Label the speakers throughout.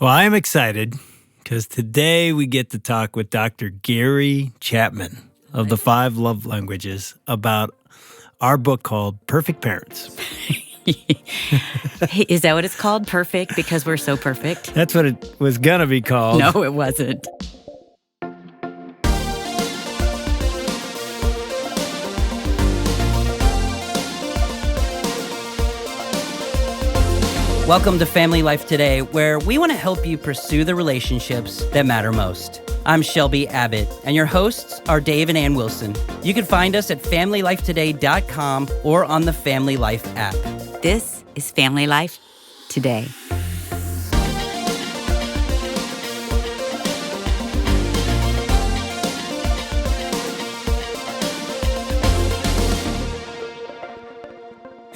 Speaker 1: Well, I am excited because today we get to talk with Dr. Gary Chapman of the Five Love Languages about our book called Perfect Parents.
Speaker 2: Hey, is that what it's called? Perfect? Because we're so perfect?
Speaker 1: That's what it was going to be called.
Speaker 2: No, it wasn't. Welcome to Family Life Today, where we want to help you pursue the relationships that matter most. I'm Shelby Abbott, and your hosts are Dave and Ann Wilson. You can find us at FamilyLifeToday.com or on the Family Life app. This is Family Life Today.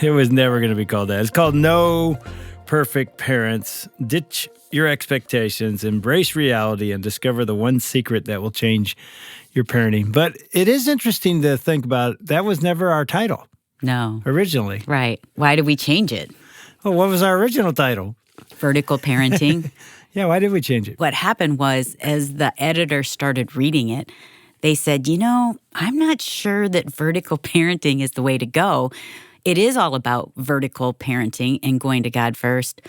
Speaker 1: It was never going to be called that. It's called No Perfect Parents. Ditch your expectations, embrace reality, and discover the one secret that will change your parenting. But it is interesting to think about. That was never our title.
Speaker 2: No.
Speaker 1: Originally.
Speaker 2: Right. Why did we change it?
Speaker 1: Well, what was our original title?
Speaker 2: Vertical parenting.
Speaker 1: Yeah, why did we change it?
Speaker 2: What happened was, as the editor started reading it, they said, I'm not sure that vertical parenting is the way to go. It is all about vertical parenting and going to God first.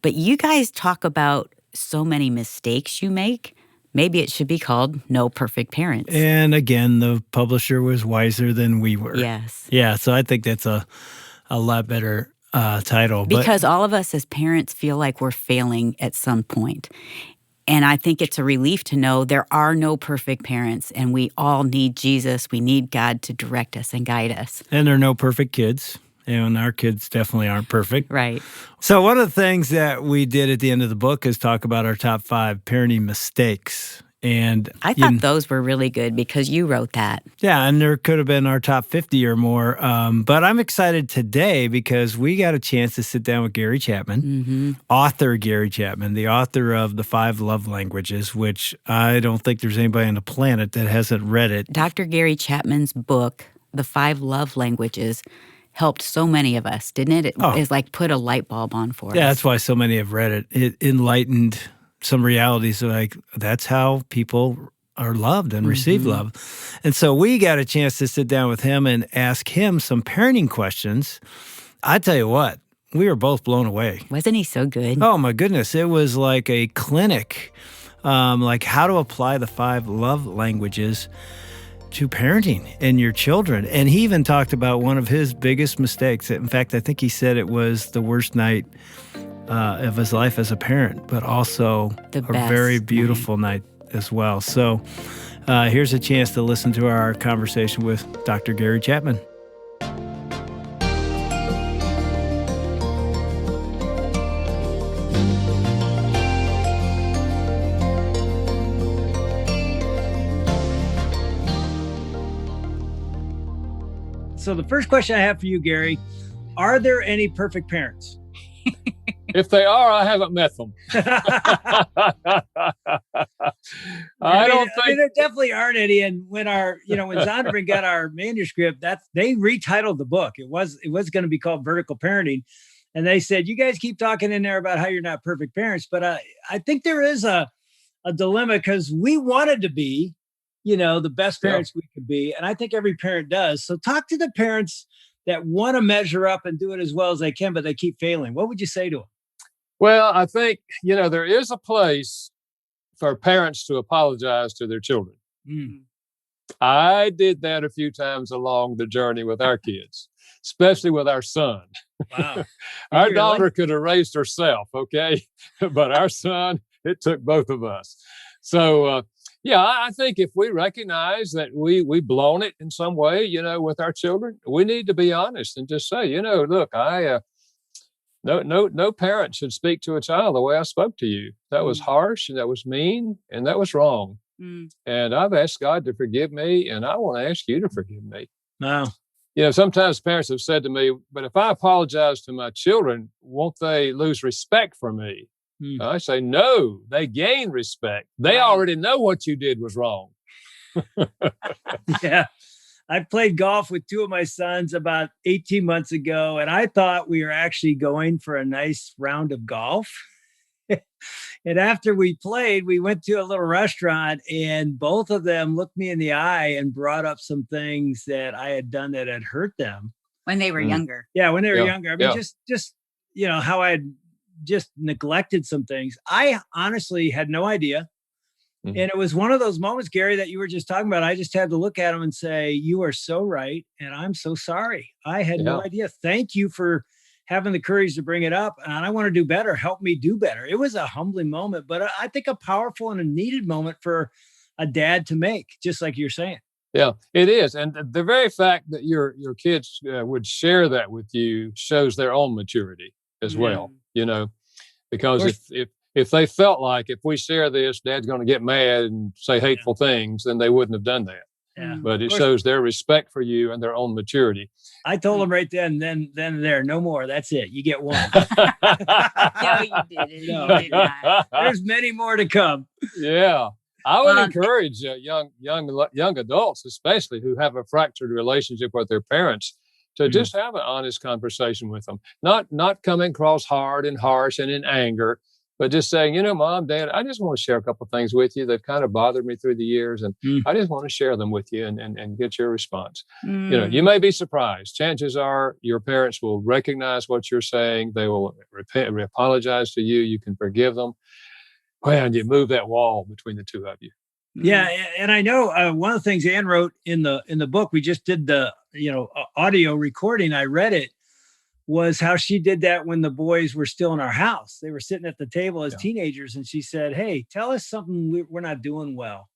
Speaker 2: But you guys talk about so many mistakes you make. Maybe it should be called No Perfect Parents.
Speaker 1: And again, the publisher was wiser than we were.
Speaker 2: Yes.
Speaker 1: Yeah, so I think that's a lot better title.
Speaker 2: Because all of us as parents feel like we're failing at some point. And I think it's a relief to know there are no perfect parents, and we all need Jesus. We need God to direct us and guide us.
Speaker 1: And there are no perfect kids. And our kids definitely aren't perfect.
Speaker 2: Right.
Speaker 1: So one of the things that we did at the end of the book is talk about our top 5 parenting mistakes. And
Speaker 2: I thought those were really good because you wrote that.
Speaker 1: Yeah, and there could have been our top 50 or more. But I'm excited today because we got a chance to sit down with Gary Chapman, author Gary Chapman, the author of The 5 Love Languages, which I don't think there's anybody on the planet that hasn't read it.
Speaker 2: Dr. Gary Chapman's book, The 5 Love Languages, helped so many of us, didn't it? It's like put a light bulb on for us.
Speaker 1: Yeah, that's why so many have read it. It enlightened some realities, like that's how people are loved and receive love. And so we got a chance to sit down with him and ask him some parenting questions. I tell you what, we were both blown away.
Speaker 2: Wasn't he so good?
Speaker 1: Oh, my goodness. It was like a clinic, like how to apply the 5 love languages to parenting and your children. And he even talked about one of his biggest mistakes. In fact, I think he said it was the worst night of his life as a parent, but also a very beautiful night as well. So here's a chance to listen to our conversation with Dr. Gary Chapman. So the first question I have for you, Gary, are there any perfect parents?
Speaker 3: If they are, I haven't met them. I don't think
Speaker 1: there definitely aren't any. And when when Zondervan got our manuscript, they retitled the book. It was going to be called Vertical Parenting, and they said, "You guys keep talking in there about how you're not perfect parents." But I think there is a dilemma because we wanted to be, the best parents we could be, and I think every parent does. So talk to the parents that want to measure up and do it as well as they can, but they keep failing. What would you say to them?
Speaker 3: Well, I think, there is a place for parents to apologize to their children. I did that a few times along the journey with our kids, especially with our son.
Speaker 1: Wow.
Speaker 3: Our daughter could have raised herself, okay? But our son, it took both of us. So, I think if we recognize that we've blown it in some way, with our children, we need to be honest and just say, look, no parent should speak to a child the way I spoke to you. That was harsh and that was mean and that was wrong. And I've asked God to forgive me, and I want to ask you to forgive me.
Speaker 1: Wow.
Speaker 3: Sometimes parents have said to me, but if I apologize to my children, won't they lose respect for me? I say, no, they gain respect. They already know what you did was wrong.
Speaker 1: Yeah. I played golf with 2 of my sons about 18 months ago, and I thought we were actually going for a nice round of golf. And after we played, we went to a little restaurant, and both of them looked me in the eye and brought up some things that I had done that had hurt them.
Speaker 2: When they were younger.
Speaker 1: Yeah, when they were
Speaker 3: Yeah,
Speaker 1: younger. I mean,
Speaker 3: yeah.
Speaker 1: just how I had just neglected some things. I honestly had no idea.
Speaker 3: Mhm.
Speaker 1: And it was one of those moments, Gary, that you were just talking about. I just had to look at him and say, "You are so right, and I'm so sorry. I had no
Speaker 3: Yeah.
Speaker 1: idea. Thank you for having the courage to bring it up, and I want to do better. Help me do better." It was a humbling moment, but I think a powerful and a needed moment for a dad to make, just like you're saying.
Speaker 3: Yeah, it is. And the very fact that your kids would share that with you shows their own maturity as well, because if they felt like if we share this, Dad's going to get mad and say hateful things, then they wouldn't have done that.
Speaker 1: Yeah.
Speaker 3: But it shows their respect for you and their own maturity.
Speaker 1: I told them right then and there, no more. That's it. You get one.
Speaker 2: No, you didn't.
Speaker 1: No.
Speaker 2: You did not.
Speaker 1: There's many more to come.
Speaker 3: Yeah. I would encourage young adults, especially who have a fractured relationship with their parents, to just have an honest conversation with them. Not coming across hard and harsh and in anger, but just saying, Mom, Dad, I just want to share a couple of things with you that kind of bothered me through the years, and I just want to share them with you and get your response. You may be surprised. Chances are your parents will recognize what you're saying. They will apologize to you. You can forgive them. Well, and you move that wall between the two of you.
Speaker 1: Yeah, and I know one of the things Ann wrote in the book. We just did the audio recording. I read it. Was how she did that when the boys were still in our house. They were sitting at the table as teenagers, and she said, "Hey, tell us something we're not doing well."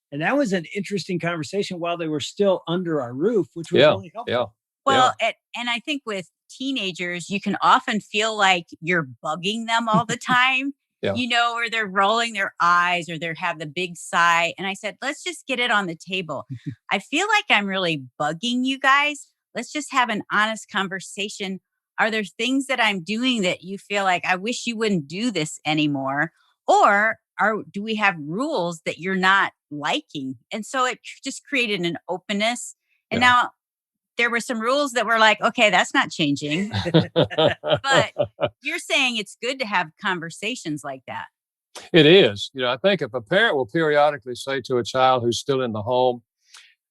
Speaker 1: And that was an interesting conversation while they were still under our roof, which was really helpful.
Speaker 3: Yeah.
Speaker 2: Well, and I think with teenagers, you can often feel like you're bugging them all the time, or they're rolling their eyes or they have the big sigh. And I said, let's just get it on the table. I feel like I'm really bugging you guys. Let's just have an honest conversation. Are there things that I'm doing that you feel like I wish you wouldn't do this anymore? Or do we have rules that you're not liking? And so it just created an openness. And now there were some rules that were like, okay, that's not changing. But you're saying it's good to have conversations like that.
Speaker 3: It is. I think if a parent will periodically say to a child who's still in the home,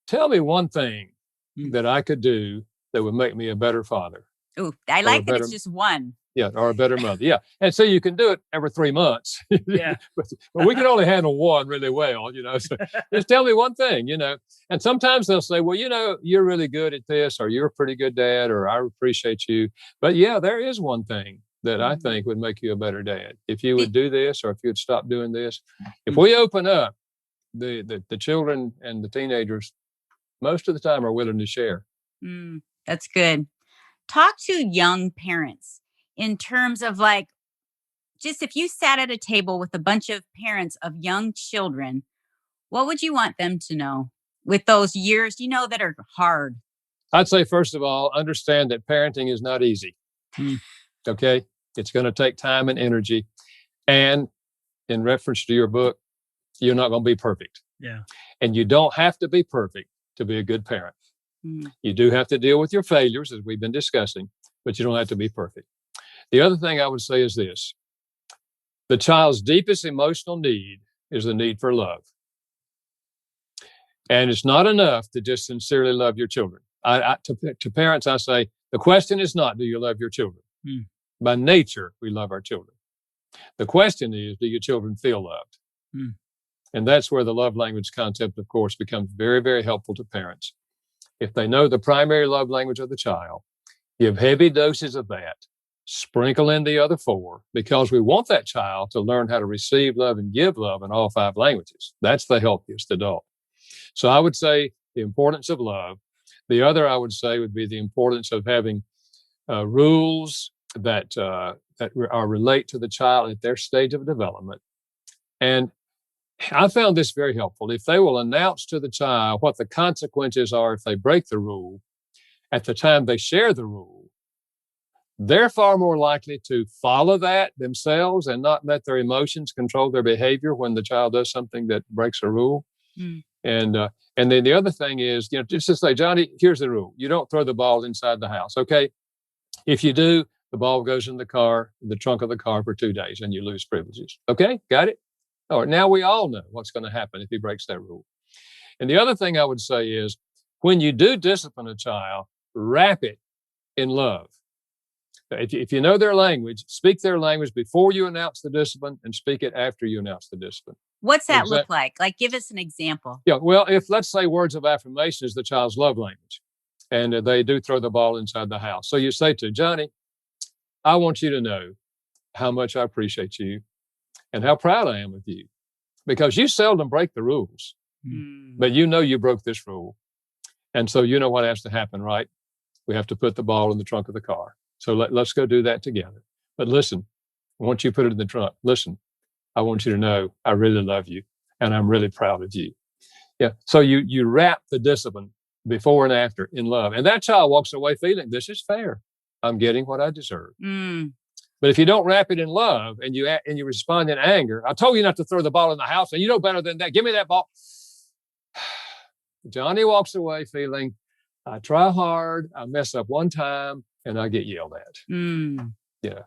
Speaker 3: tell me one thing that I could do that would make me a better father.
Speaker 2: Ooh, I like that it's just one.
Speaker 3: Yeah, or a better mother. Yeah. And so you can do it every 3 months.
Speaker 1: Yeah.
Speaker 3: but we can only handle one really well, So just tell me one thing, And sometimes they'll say, well, you're really good at this, or you're a pretty good dad, or I appreciate you. But there is one thing that I think would make you a better dad. If you would do this, or if you would stop doing this. If we open up, the children and the teenagers, most of the time are willing to share.
Speaker 2: That's good. Talk to young parents in terms of just if you sat at a table with a bunch of parents of young children, what would you want them to know with those years, that are hard?
Speaker 3: I'd say, first of all, understand that parenting is not easy. Okay. It's going to take time and energy. And in reference to your book, you're not going to be perfect.
Speaker 1: Yeah.
Speaker 3: And you don't have to be perfect to be a good parent. You do have to deal with your failures, as we've been discussing, but you don't have to be perfect. The other thing I would say is this. The child's deepest emotional need is the need for love. And it's not enough to just sincerely love your children. To parents, I say, the question is not, do you love your children? By nature, we love our children. The question is, do your children feel loved? And that's where the love language concept, of course, becomes very, very helpful to parents. If they know the primary love language of the child, give heavy doses of that, sprinkle in the other 4, because we want that child to learn how to receive love and give love in all 5 languages. That's the healthiest adult. So I would say the importance of love. The other I would say would be the importance of having rules that relate to the child at their stage of development. And I found this very helpful. If they will announce to the child what the consequences are if they break the rule at the time they share the rule, they're far more likely to follow that themselves and not let their emotions control their behavior when the child does something that breaks a rule. And then the other thing is, just to say, Johnny, here's the rule. You don't throw the ball inside the house. Okay. If you do, the ball goes in the trunk of the car for 2 days, and you lose privileges. Okay, got it? All right, now we all know what's going to happen if he breaks that rule. And the other thing I would say is, when you do discipline a child, wrap it in love. If you know their language, speak their language before you announce the discipline and speak it after you announce the discipline.
Speaker 2: What's that look like? Like, give us an example.
Speaker 3: Yeah, well, if let's say words of affirmation is the child's love language, and they do throw the ball inside the house. So you say to Johnny, I want you to know how much I appreciate you and how proud I am of you, because you seldom break the rules, but you know you broke this rule. And so you know what has to happen, right? We have to put the ball in the trunk of the car. So let's go do that together. But listen, once you put it in the trunk, listen, I want you to know I really love you and I'm really proud of you. Yeah. So you wrap the discipline before and after in love. And that child walks away feeling this is fair. I'm getting what I deserve. But if you don't wrap it in love and you respond in anger, I told you not to throw the ball in the house and you know better than that. Give me that ball. Johnny walks away feeling I try hard, I mess up one time, and I get yelled at. Yeah.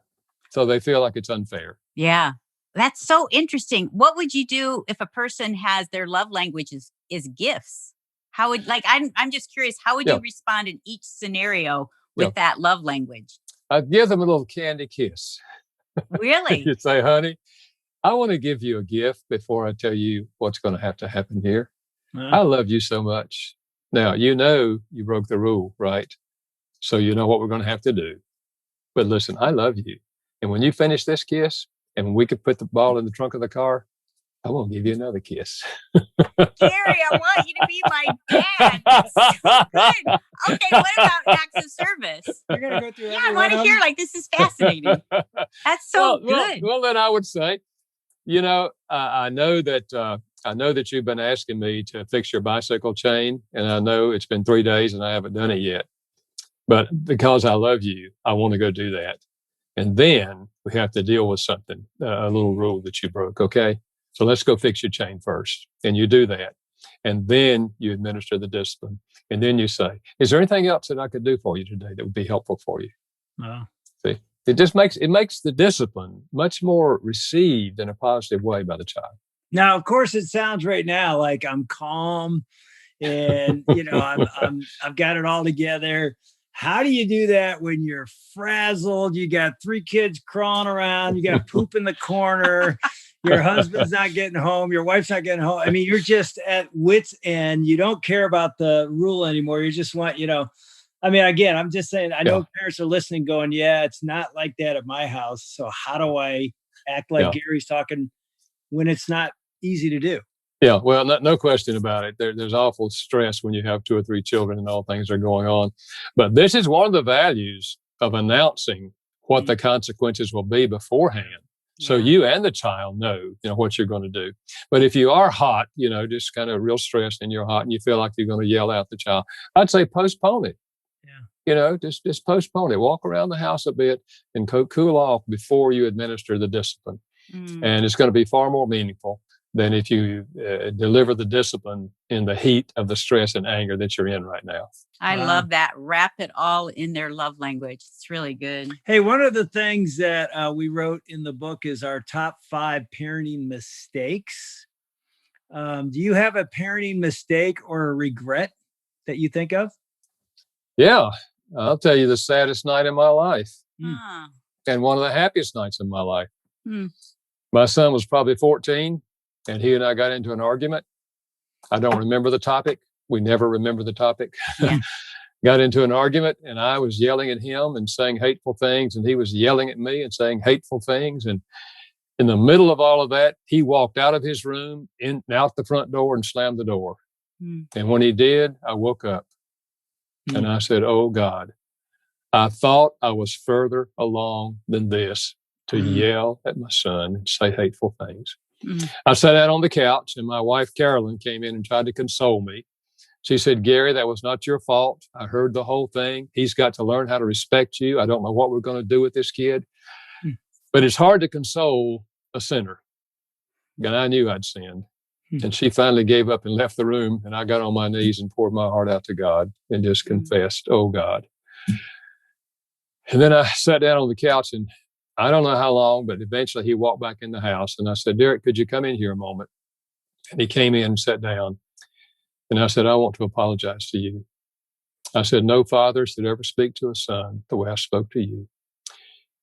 Speaker 3: So they feel like it's unfair.
Speaker 2: Yeah. That's so interesting. What would you do if a person has their love language is gifts? How would, like, I'm just curious, how would you respond in each scenario with that love language?
Speaker 3: I'd give them a little candy kiss.
Speaker 2: Really?
Speaker 3: You'd say, honey, I want to give you a gift before I tell you what's going to happen here. I love you so much. Now, you know you broke the rule, right? So you know what we're going to have to do. But listen, I love you. And when you finish this kiss, and we could put the ball in the trunk of the car, I won't give you another kiss.
Speaker 2: Gary, I want you to be my dad. That's so good. Okay, what about acts of service?
Speaker 1: You're going to go through
Speaker 2: I want to hear, like, this is fascinating. That's so good.
Speaker 3: Well, then I would say, you know, I know that you've been asking me to fix your bicycle chain, and I know it's been 3 days and I haven't done it yet. But because I love you, I want to go do that. And then we have to deal with something, a little rule that you broke, okay? So let's go fix your chain first. And you do that. And then you administer the discipline. And then you say, is there anything else that I could do for you today that would be helpful for you? See, it just makes the discipline much more received in a positive way by the child.
Speaker 1: Now, of course, it sounds right now like I'm calm and, you know, I've got it all together. How do you do that when you're frazzled? You got 3 kids crawling around. You got poop in the corner. Your husband's not getting home. Your wife's not getting home. I mean, you're just at wit's end. You don't care about the rule anymore. You just want, you know, I mean, again, I'm just saying, I know parents are listening going, yeah, it's not like that at my house. So how do I act like Gary's talking when it's not easy to do?
Speaker 3: Yeah, well, no question about it. There's awful stress when you have 2 or 3 children and all things are going on. But this is one of the values of announcing what the consequences will be beforehand. So you and the child know, you know, what you're going to do. But if you are hot, you know, just kind of real stressed and you're hot and you feel like you're going to yell at the child, I'd say postpone it. You know, just postpone it. Walk around the house a bit and cool off before you administer the discipline. And it's going to be far more meaningful than if you deliver the discipline in the heat of the stress and anger that you're in right now.
Speaker 2: I love that. Wrap it all in their love language. It's really good.
Speaker 1: Hey, one of the things that we wrote in the book is our top 5 parenting mistakes. Do you have a parenting mistake or a regret that you think of?
Speaker 3: Yeah, I'll tell you the saddest night in my life and one of the happiest nights in my life. My son was probably 14. And he and I got into an argument. I don't remember the topic. We never remember the topic. Got into an argument and I was yelling at him and saying hateful things. And he was yelling at me and saying hateful things. And in the middle of all of that, he walked out of his room, out the front door and slammed the door. And when he did, I woke up and I said, oh God, I thought I was further along than this to yell at my son and say hateful things. I sat out on the couch and my wife, Carolyn, came in and tried to console me. She said, Gary, that was not your fault. I heard the whole thing. He's got to learn how to respect you. I don't know what we're going to do with this kid. But it's hard to console a sinner. And I knew I'd sinned. And she finally gave up and left the room. And I got on my knees and poured my heart out to God and just confessed, oh God, And then I sat down on the couch, and I don't know how long, but eventually he walked back in the house. And I said, Derek, could you come in here a moment? And he came in and sat down. And I said, I want to apologize to you. I said, no father should ever speak to a son the way I spoke to you.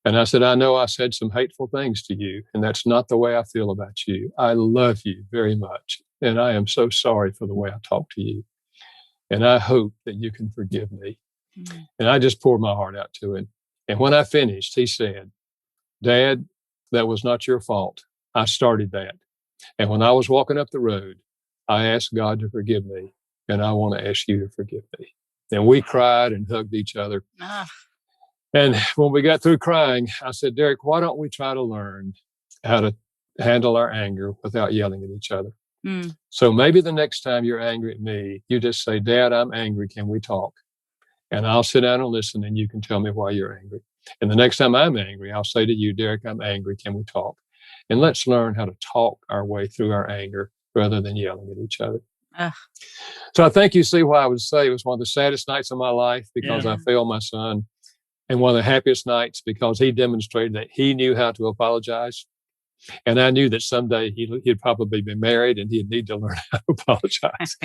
Speaker 3: And I said, I know I said some hateful things to you, and that's not the way I feel about you. I love you very much, and I am so sorry for the way I talked to you. And I hope that you can forgive me. Mm-hmm. And I just poured my heart out to him. And when I finished, he said, Dad, that was not your fault. I started that. And when I was walking up the road, I asked God to forgive me, and I want to ask you to forgive me. And we cried and hugged each other. And when we got through crying, I said, Derek, why don't we try to learn how to handle our anger without yelling at each other? Mm. So maybe the next time you're angry at me, you just say, Dad, I'm angry. Can we talk? And I'll sit down and listen, and you can tell me why you're angry. And the next time I'm angry, I'll say to you, Derek, I'm angry. Can we talk? And let's learn how to talk our way through our anger rather than yelling at each other. So I think you see why I would say it was one of the saddest nights of my life because I failed my son. And one of the happiest nights because he demonstrated that he knew how to apologize. And I knew that someday he'd probably be married and he'd need to learn how to apologize.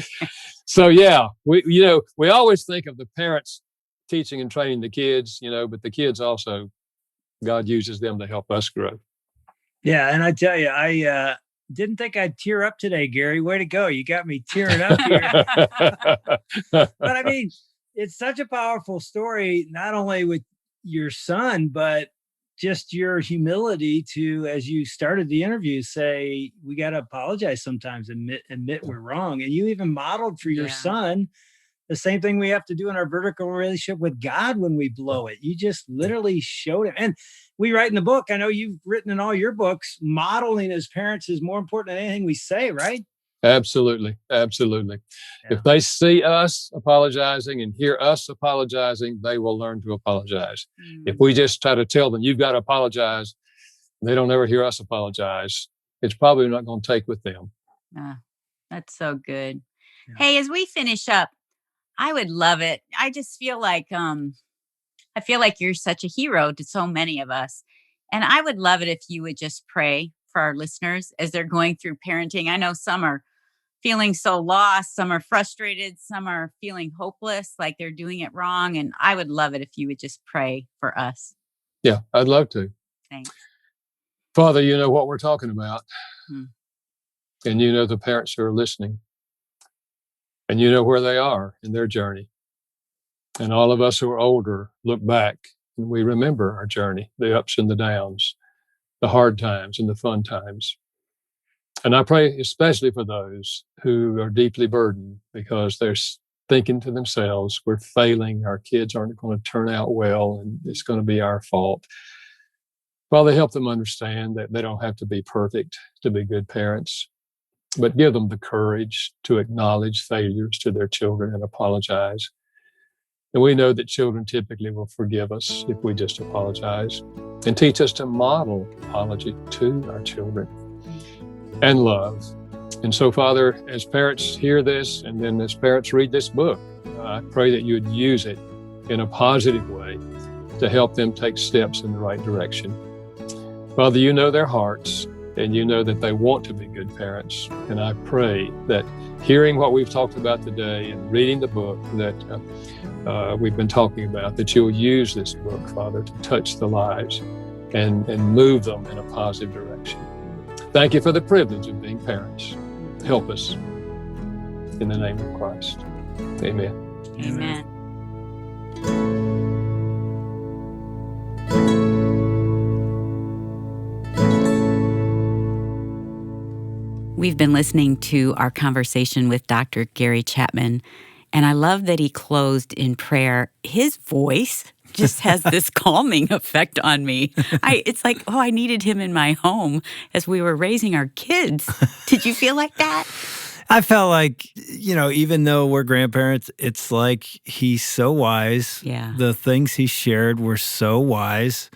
Speaker 3: So yeah, we always think of the parents teaching and training the kids, but the kids also, God uses them to help us grow.
Speaker 1: Yeah. And I tell you, I didn't think I'd tear up today, Gary. Way to go. You got me tearing up here. But I mean, it's such a powerful story, not only with your son, but just your humility to, as you started the interview, say, we got to apologize sometimes, admit we're wrong. And you even modeled for your son the same thing we have to do in our vertical relationship with God when we blow it. You just literally showed him. And we write in the book, I know you've written in all your books, modeling as parents is more important than anything we say, right?
Speaker 3: Absolutely. Absolutely. Yeah. If they see us apologizing and hear us apologizing, they will learn to apologize. If we just try to tell them, you've got to apologize, and they don't ever hear us apologize, it's probably not going to take with them.
Speaker 2: That's so good. Yeah. Hey, as we finish up, I would love it. I just feel like, you're such a hero to so many of us. And I would love it if you would just pray for our listeners as they're going through parenting. I know some are feeling so lost, some are frustrated, some are feeling hopeless, like they're doing it wrong. And I would love it if you would just pray for us.
Speaker 3: Yeah, I'd love to.
Speaker 2: Thanks.
Speaker 3: Father, you know what we're talking about. And you know the parents who are listening. And you know where they are in their journey. And all of us who are older look back and we remember our journey, the ups and the downs, the hard times and the fun times. And I pray especially for those who are deeply burdened because they're thinking to themselves, we're failing, our kids aren't going to turn out well, and it's going to be our fault. Father, help them understand that they don't have to be perfect to be good parents, but give them the courage to acknowledge failures to their children and apologize. And we know that children typically will forgive us if we just apologize, and teach us to model apology to our children and love. And so, Father, as parents hear this, and then as parents read this book, I pray that you would use it in a positive way to help them take steps in the right direction. Father, you know their hearts, and you know that they want to be good parents. And I pray that hearing what we've talked about today and reading the book that we've been talking about, that you'll use this book, Father, to touch the lives and move them in a positive direction. Thank you for the privilege of being parents. Help us. In the name of Christ. Amen.
Speaker 2: Amen. We've been listening to our conversation with Dr. Gary Chapman, and I love that he closed in prayer. His voice just has this calming effect on me. It's like, I needed him in my home as we were raising our kids. Did you feel like that?
Speaker 4: I felt like, even though we're grandparents, it's like he's so wise.
Speaker 2: Yeah.
Speaker 4: The things he shared were so wise.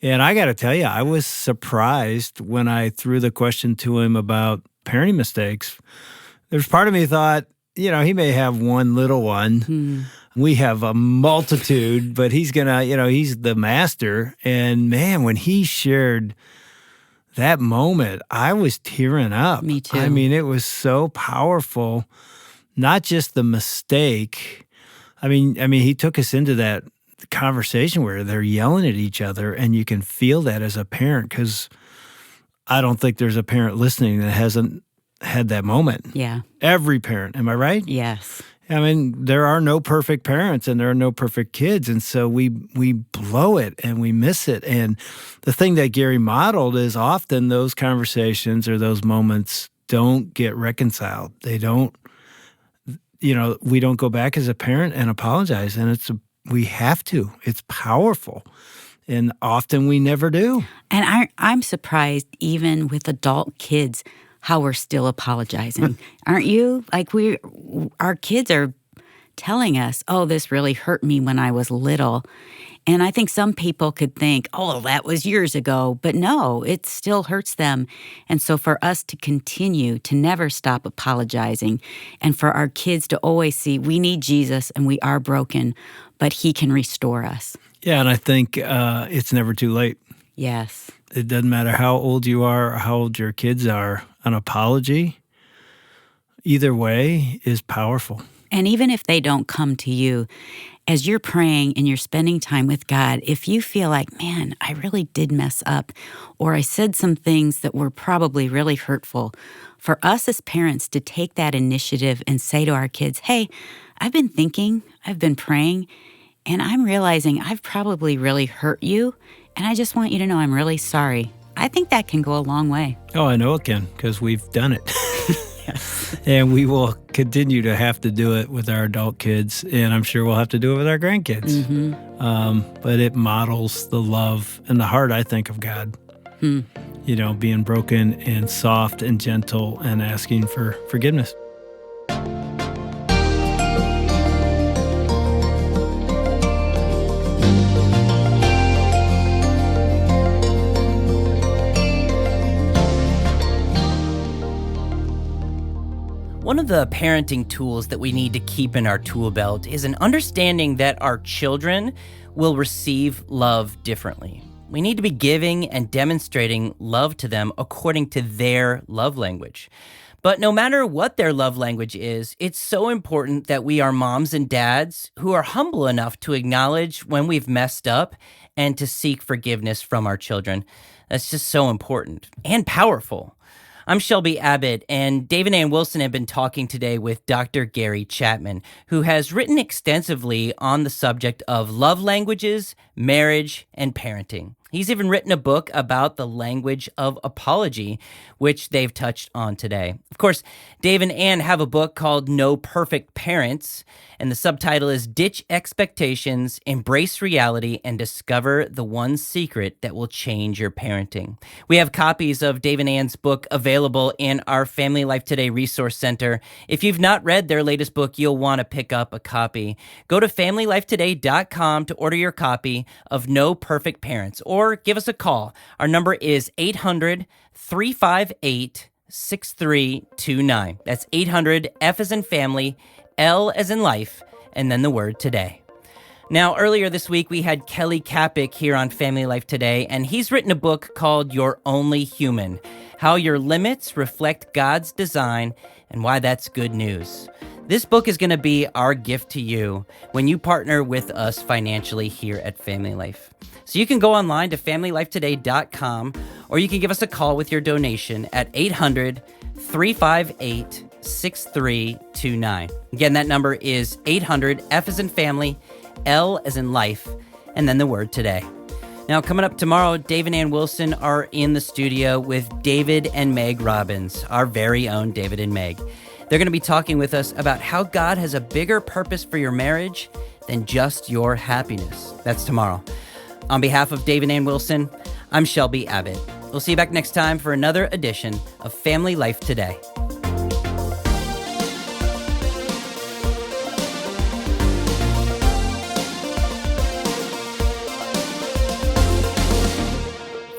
Speaker 4: And I got to tell you, I was surprised when I threw the question to him about parenting mistakes. There's part of me thought, he may have one little one. We have a multitude, but he's gonna, he's the master. And man, when he shared that moment, I was tearing up.
Speaker 2: Me too.
Speaker 4: I mean, it was so powerful. Not just the mistake. I mean, he took us into that conversation where they're yelling at each other, and you can feel that as a parent, because I don't think there's a parent listening that hasn't had that moment.
Speaker 2: Yeah.
Speaker 4: Every parent. Am I right?
Speaker 2: Yes.
Speaker 4: I mean, there are no perfect parents and there are no perfect kids. And so we blow it and we miss it. And the thing that Gary modeled is often those conversations or those moments don't get reconciled. They don't, we don't go back as a parent and apologize. And we have to. It's powerful. And often we never do.
Speaker 2: And I'm surprised, even with adult kids, how we're still apologizing. Aren't you? Like our kids are telling us, oh, this really hurt me when I was little. And I think some people could think, oh, that was years ago. But no, it still hurts them. And so for us to continue to never stop apologizing, and for our kids to always see we need Jesus and we are broken, but he can restore us.
Speaker 4: Yeah, and I think it's never too late.
Speaker 2: Yes.
Speaker 4: It doesn't matter how old you are or how old your kids are. An apology, either way, is powerful.
Speaker 2: And even if they don't come to you, as you're praying and you're spending time with God, if you feel like, man, I really did mess up, or I said some things that were probably really hurtful, for us as parents to take that initiative and say to our kids, hey, I've been thinking, I've been praying, and I'm realizing I've probably really hurt you, and I just want you to know I'm really sorry. I think that can go a long way.
Speaker 4: Oh, I know it can, because we've done it.
Speaker 2: Yes.
Speaker 4: And we will continue to have to do it with our adult kids, and I'm sure we'll have to do it with our grandkids.
Speaker 2: Mm-hmm.
Speaker 4: But it models the love and the heart, I think, of God. Being broken and soft and gentle and asking for forgiveness.
Speaker 5: One of the parenting tools that we need to keep in our tool belt is an understanding that our children will receive love differently. We need to be giving and demonstrating love to them according to their love language. But no matter what their love language is, it's so important that we are moms and dads who are humble enough to acknowledge when we've messed up and to seek forgiveness from our children. That's just so important and powerful. I'm Shelby Abbott, and Dave and Ann Wilson have been talking today with Dr. Gary Chapman, who has written extensively on the subject of love languages, marriage, and parenting. He's even written a book about the language of apology, which they've touched on today. Of course, Dave and Ann have a book called No Perfect Parents, and the subtitle is Ditch Expectations, Embrace Reality, and Discover the One Secret That Will Change Your Parenting. We have copies of Dave and Ann's book available in our Family Life Today Resource Center. If you've not read their latest book, you'll want to pick up a copy. Go to FamilyLifeToday.com to order your copy of No Perfect Parents, or give us a call. Our number is 800-358-6329. That's 800, F as in family, L as in life, and then the word today. Now, earlier this week, we had Kelly Kapic here on Family Life Today, and he's written a book called You're Only Human: How Your Limits Reflect God's Design and Why That's Good News. This book is going to be our gift to you when you partner with us financially here at Family Life. So you can go online to FamilyLifeToday.com, or you can give us a call with your donation at 800-358-6329. Again, that number is 800, F as in family, L as in life, and then the word today. Now, coming up tomorrow, Dave and Ann Wilson are in the studio with David and Meg Robbins, our very own David and Meg. They're going to be talking with us about how God has a bigger purpose for your marriage than just your happiness. That's tomorrow. On behalf of Dave and Ann Wilson, I'm Shelby Abbott. We'll see you back next time for another edition of Family Life Today.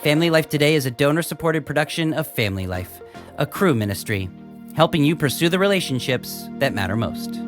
Speaker 5: Family Life Today is a donor-supported production of Family Life, a Crew ministry. helping you pursue the relationships that matter most.